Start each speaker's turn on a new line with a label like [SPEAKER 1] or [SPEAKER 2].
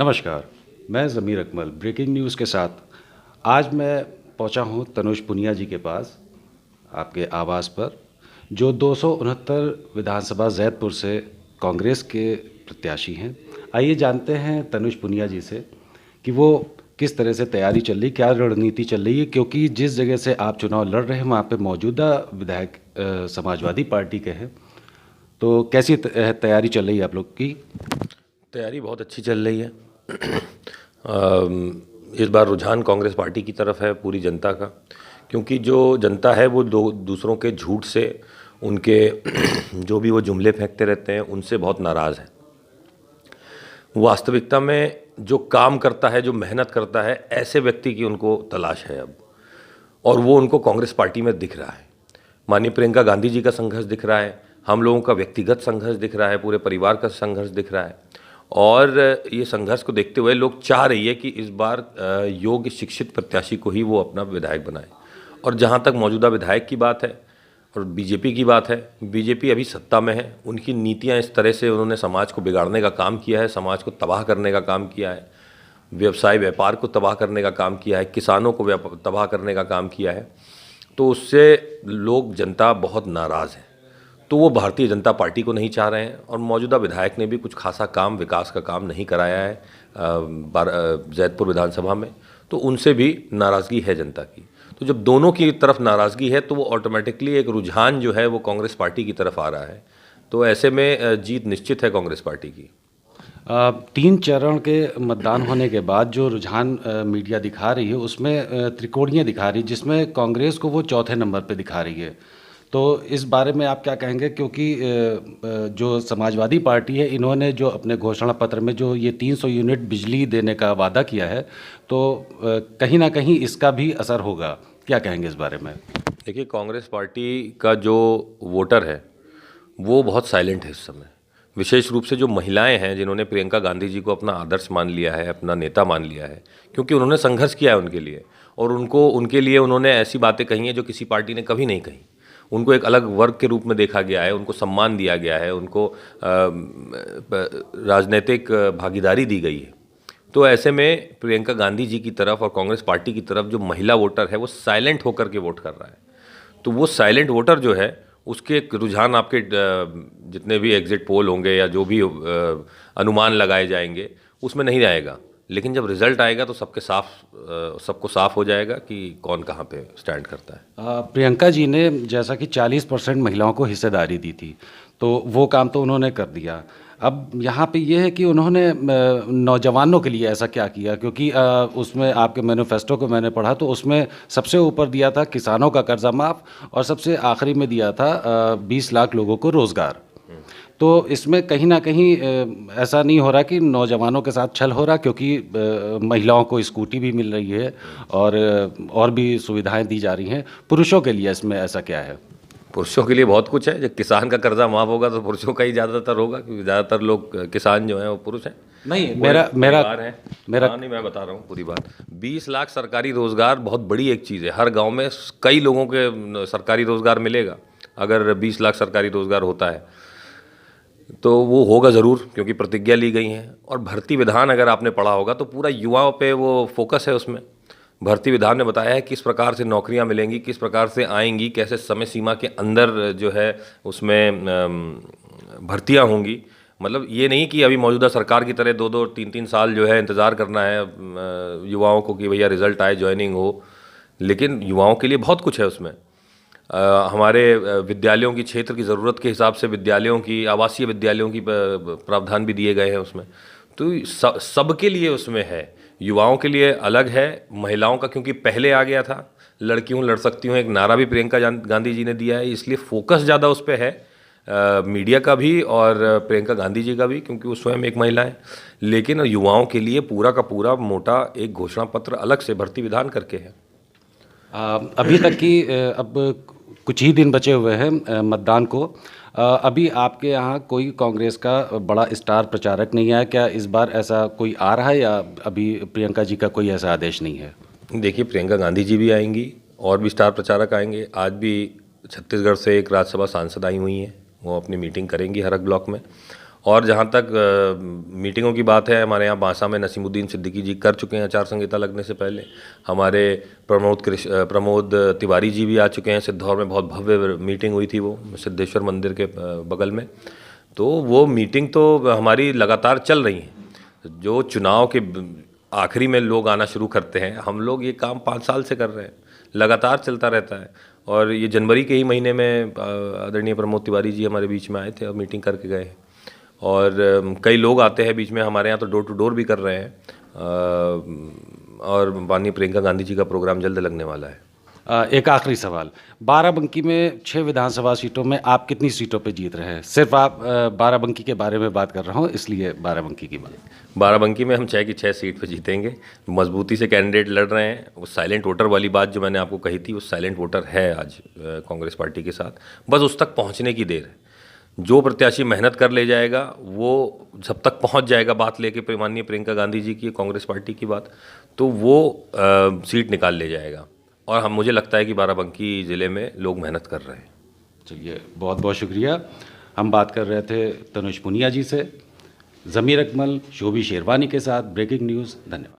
[SPEAKER 1] नमस्कार, मैं ज़मीर Akmal breaking news के साथ आज मैं पहुंचा हूं तनुज पुनिया जी के पास, आपके आवास पर, जो 269 विधानसभा जैदपुर से कांग्रेस के प्रत्याशी हैं। आइए जानते हैं तनुज पुनिया जी से कि वो किस तरह से तैयारी चल रही, क्या रणनीति चल रही है, क्योंकि जिस जगह से आप चुनाव लड़ रहे हैं वहाँ पे मौजूदा विधायक समाजवादी पार्टी के हैं। तो कैसी तैयारी चल रही है आप लोग की?
[SPEAKER 2] तैयारी बहुत अच्छी चल रही है। इस बार रुझान कांग्रेस पार्टी की तरफ है पूरी जनता का, क्योंकि जो जनता है वो दूसरों के झूठ से, उनके जो भी वो जुमले फेंकते रहते हैं उनसे बहुत नाराज़ है। वास्तविकता में जो काम करता है, जो मेहनत करता है, ऐसे व्यक्ति की उनको तलाश है अब, और वो उनको कांग्रेस पार्टी में दिख रहा है। माननीय प्रियंका गांधी जी का संघर्ष दिख रहा है, हम लोगों का व्यक्तिगत संघर्ष दिख रहा है, पूरे परिवार का संघर्ष दिख रहा है। और ये संघर्ष को देखते हुए लोग चाह रही है कि इस बार योग्य शिक्षित प्रत्याशी को ही वो अपना विधायक बनाए। और जहाँ तक मौजूदा विधायक की बात है और बीजेपी की बात है, बीजेपी अभी सत्ता में है, उनकी नीतियाँ इस तरह से उन्होंने समाज को बिगाड़ने का काम किया है, समाज को तबाह करने का काम किया है, व्यवसाय व्यापार को तबाह करने का काम किया है, किसानों को तबाह करने का काम किया है। तो उससे लोग, जनता बहुत नाराज़ है। तो वो भारतीय जनता पार्टी को नहीं चाह रहे हैं, और मौजूदा विधायक ने भी कुछ खासा काम, विकास का काम नहीं कराया है जैदपुर विधानसभा में, तो उनसे भी नाराज़गी है जनता की। तो जब दोनों की तरफ नाराज़गी है तो वो ऑटोमेटिकली एक रुझान जो है वो कांग्रेस पार्टी की तरफ आ रहा है। तो ऐसे में जीत निश्चित है कांग्रेस पार्टी की।
[SPEAKER 1] 3 चरण के मतदान होने के बाद जो रुझान मीडिया दिखा रही है उसमें त्रिकोणीय दिखा रही है, जिसमें कांग्रेस को वो चौथे नंबर पे दिखा रही है। तो इस बारे में आप क्या कहेंगे, क्योंकि जो समाजवादी पार्टी है, इन्होंने जो अपने घोषणा पत्र में जो ये 300 यूनिट बिजली देने का वादा किया है, तो कहीं ना कहीं इसका भी असर होगा। क्या कहेंगे इस बारे में?
[SPEAKER 2] देखिए, कांग्रेस पार्टी का जो वोटर है वो बहुत साइलेंट है इस समय। विशेष रूप से जो महिलाएं हैं, जिन्होंने प्रियंका गांधी जी को अपना आदर्श मान लिया है, अपना नेता मान लिया है, क्योंकि उन्होंने संघर्ष किया है उनके लिए, और उनके लिए उन्होंने ऐसी बातें कही हैं जो किसी पार्टी ने कभी नहीं कही। उनको एक अलग वर्ग के रूप में देखा गया है, उनको सम्मान दिया गया है, उनको राजनीतिक भागीदारी दी गई है। तो ऐसे में प्रियंका गांधी जी की तरफ और कांग्रेस पार्टी की तरफ जो महिला वोटर है वो साइलेंट होकर के वोट कर रहा है। तो वो साइलेंट वोटर जो है उसके रुझान आपके जितने भी एग्जिट पोल होंगे या जो भी अनुमान लगाए जाएंगे उसमें नहीं आएगा, लेकिन जब रिजल्ट आएगा तो सबको साफ हो जाएगा कि कौन कहाँ पे स्टैंड करता है।
[SPEAKER 1] प्रियंका जी ने जैसा कि 40% महिलाओं को हिस्सेदारी दी थी, तो वो काम तो उन्होंने कर दिया। अब यहाँ पे ये है कि उन्होंने नौजवानों के लिए ऐसा क्या किया, क्योंकि उसमें आपके मैनिफेस्टो को मैंने पढ़ा तो उसमें सबसे ऊपर दिया था किसानों का कर्जा माफ़, और सबसे आखिरी में दिया था 20 लाख लोगों को रोज़गार। तो इसमें कहीं ना कहीं ऐसा नहीं हो रहा कि नौजवानों के साथ छल हो रहा, क्योंकि महिलाओं को स्कूटी भी मिल रही है और भी सुविधाएं दी जा रही हैं। पुरुषों के लिए इसमें ऐसा क्या है?
[SPEAKER 2] पुरुषों के लिए बहुत कुछ है। जब किसान का कर्जा माफ होगा तो पुरुषों का ही ज़्यादातर होगा, क्योंकि ज़्यादातर लोग किसान जो हैं वो पुरुष हैं।
[SPEAKER 1] नहीं,
[SPEAKER 2] मेरा हाँ, नहीं, मैं बता रहा हूँ पूरी बात। 20 लाख सरकारी रोजगार बहुत बड़ी एक चीज़ है। हर गांव में कई लोगों के सरकारी रोजगार मिलेगा। अगर 20 लाख सरकारी रोजगार होता है तो वो होगा ज़रूर, क्योंकि प्रतिज्ञा ली गई है। और भर्ती विधान अगर आपने पढ़ा होगा तो पूरा युवाओं पे वो फोकस है उसमें। भर्ती विधान ने बताया है किस प्रकार से नौकरियां मिलेंगी, किस प्रकार से आएंगी, कैसे समय सीमा के अंदर जो है उसमें भर्तियां होंगी। मतलब ये नहीं कि अभी मौजूदा सरकार की तरह 2-2, 3-3 साल जो है इंतज़ार करना है युवाओं को कि भैया रिज़ल्ट आए, ज्वाइनिंग हो। लेकिन युवाओं के लिए बहुत कुछ है उसमें। हमारे विद्यालयों की, क्षेत्र की ज़रूरत के हिसाब से विद्यालयों की, आवासीय विद्यालयों की प्रावधान भी दिए गए हैं उसमें। तो सबके लिए उसमें है। युवाओं के लिए अलग है, महिलाओं का क्योंकि पहले आ गया था, लड़की हूँ लड़ सकती हूँ, एक नारा भी प्रियंका गांधी जी ने दिया है, इसलिए फोकस ज़्यादा उस पर है, मीडिया का भी और प्रियंका गांधी जी का भी, क्योंकि वो स्वयं एक महिला है। लेकिन युवाओं के लिए पूरा का पूरा मोटा एक घोषणा पत्र अलग से भर्ती विधान करके है।
[SPEAKER 1] अभी तक की अब कुछ ही दिन बचे हुए हैं मतदान को। अभी आपके यहाँ कोई कांग्रेस का बड़ा स्टार प्रचारक नहीं आया क्या इस बार? ऐसा कोई आ रहा है या अभी प्रियंका जी का कोई ऐसा आदेश नहीं है?
[SPEAKER 2] देखिए, प्रियंका गांधी जी भी आएंगी और भी स्टार प्रचारक आएंगे। आज भी छत्तीसगढ़ से एक राज्यसभा सांसद आई हुई हैं, वो अपनी मीटिंग करेंगी हर एक ब्लॉक में। और जहाँ तक मीटिंगों की बात है, हमारे यहाँ बांसा में नसीमुद्दीन सिद्दीकी जी कर चुके हैं आचार संहिता लगने से पहले। हमारे प्रमोद तिवारी जी भी आ चुके हैं। सिद्धौर में बहुत भव्य मीटिंग हुई थी, वो सिद्धेश्वर मंदिर के बगल में। तो वो मीटिंग तो हमारी लगातार चल रही है। जो चुनाव के आखिरी में लोग आना शुरू करते हैं, हम लोग ये काम 5 साल से कर रहे हैं, लगातार चलता रहता है। और ये जनवरी के ही महीने में आदरणीय प्रमोद तिवारी जी हमारे बीच में आए थे और मीटिंग करके गए। और कई लोग आते हैं बीच में, हमारे यहाँ तो डोर टू डोर भी कर रहे हैं। और माननीय प्रियंका गांधी जी का प्रोग्राम जल्द लगने वाला है।
[SPEAKER 1] एक आखिरी सवाल, बाराबंकी में 6 विधानसभा सीटों में आप कितनी सीटों पे जीत रहे हैं? सिर्फ आप बाराबंकी के बारे में बात कर रहा हूँ, इसलिए बाराबंकी की बात।
[SPEAKER 2] बाराबंकी में हम 6 की 6 सीट पे जीतेंगे। मजबूती से कैंडिडेट लड़ रहे हैं। वो साइलेंट वोटर वाली बात जो मैंने आपको कही थी, वो साइलेंट वोटर है आज कांग्रेस पार्टी के साथ। बस उस तक पहुँचने की देर है। जो प्रत्याशी मेहनत कर ले जाएगा, वो जब तक पहुंच जाएगा बात लेके माननीय प्रियंका गांधी जी की, कांग्रेस पार्टी की बात, तो वो सीट निकाल ले जाएगा। और हम, मुझे लगता है कि बाराबंकी ज़िले में लोग मेहनत कर रहे हैं।
[SPEAKER 1] चलिए, बहुत बहुत शुक्रिया। हम बात कर रहे थे तनुज पुनिया जी से। ज़मीर अकमल, शोभी शेरवानी के साथ ब्रेकिंग न्यूज़। धन्यवाद।